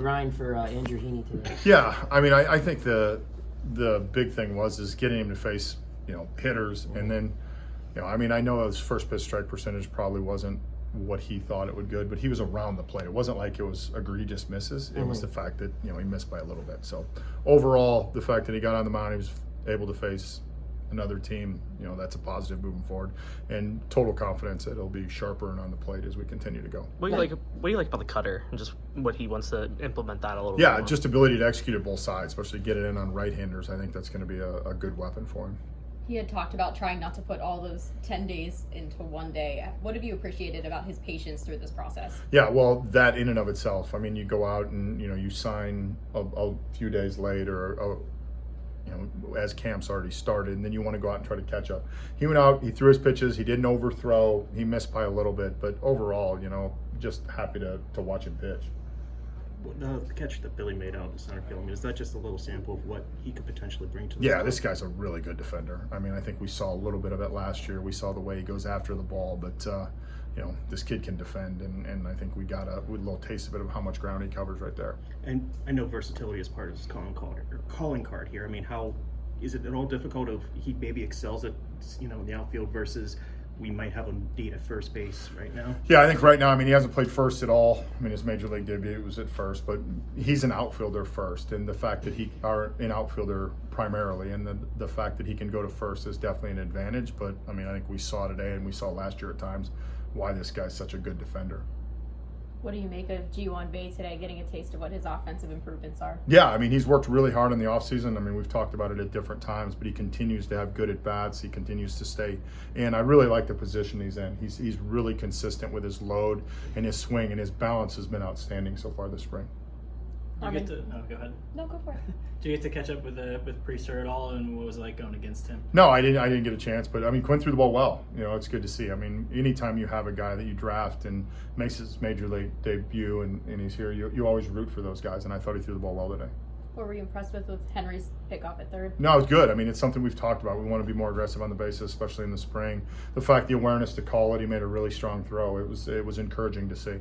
grind for Andrew Heaney today. Yeah, I mean, I think the big thing is getting him to face hitters, and then I mean, I know his first pitch strike percentage probably wasn't what he thought it would good, but he was around the plate. It wasn't like it was egregious misses. It was the fact that he missed by a little bit. So overall, the fact that he got on the mound, he was able to face another team, that's a positive moving forward, and total confidence that it'll be sharper and on the plate as we continue to go. What do you like about the cutter and just what he wants to implement that a little bit Yeah, more? just ability to execute at both sides, especially get it in on right-handers. I think that's going to be a good weapon for him. He had talked about trying not to put all those 10 days into one day. What have you appreciated about his patience through this process? Yeah, well, that in and of itself. I mean, you go out and you sign a few days late, or as camp's already started, and then you want to go out and try to catch up. He went out, he threw his pitches, he didn't overthrow, he missed by a little bit, but overall, just happy to watch him pitch. The catch that Billy made out in the center field, I mean, is that just a little sample of what he could potentially bring to the Yeah, side? this guy's a really good defender. I mean, I think we saw a little bit of it last year. We saw the way he goes after the ball, but this kid can defend, and I think we got a little taste of it of how much ground he covers right there. And I know versatility is part of his calling card here. I mean, how is it at all difficult if he maybe excels at in the outfield versus we might have him beat at first base right now? Yeah, I think right now, I mean, he hasn't played first at all. I mean, his major league debut was at first, but he's an outfielder first, and the fact that he are an outfielder primarily, and the fact that he can go to first is definitely an advantage. But I mean, I think we saw today, and we saw last year at times, why this guy's such a good defender. What do you make of G1 Bay today, getting a taste of what his offensive improvements are? Yeah, I mean, he's worked really hard in the offseason. I mean, we've talked about it at different times, but he continues to have good at-bats. He continues to stay. And I really like the position he's in. He's really consistent with his load and his swing, and his balance has been outstanding so far this spring. Go ahead. No, go for it. Did you get to catch up with Priester at all, and what was it like going against him? No, I didn't get a chance, but I mean, Quinn threw the ball well. It's good to see. I mean, anytime you have a guy that you draft and makes his major league debut and he's here, you always root for those guys, and I thought he threw the ball well today. What were you impressed with Henry's pickoff at third? No, it's good. I mean, it's something we've talked about. We want to be more aggressive on the bases, especially in the spring. The awareness to call it, he made a really strong throw. It was encouraging to see.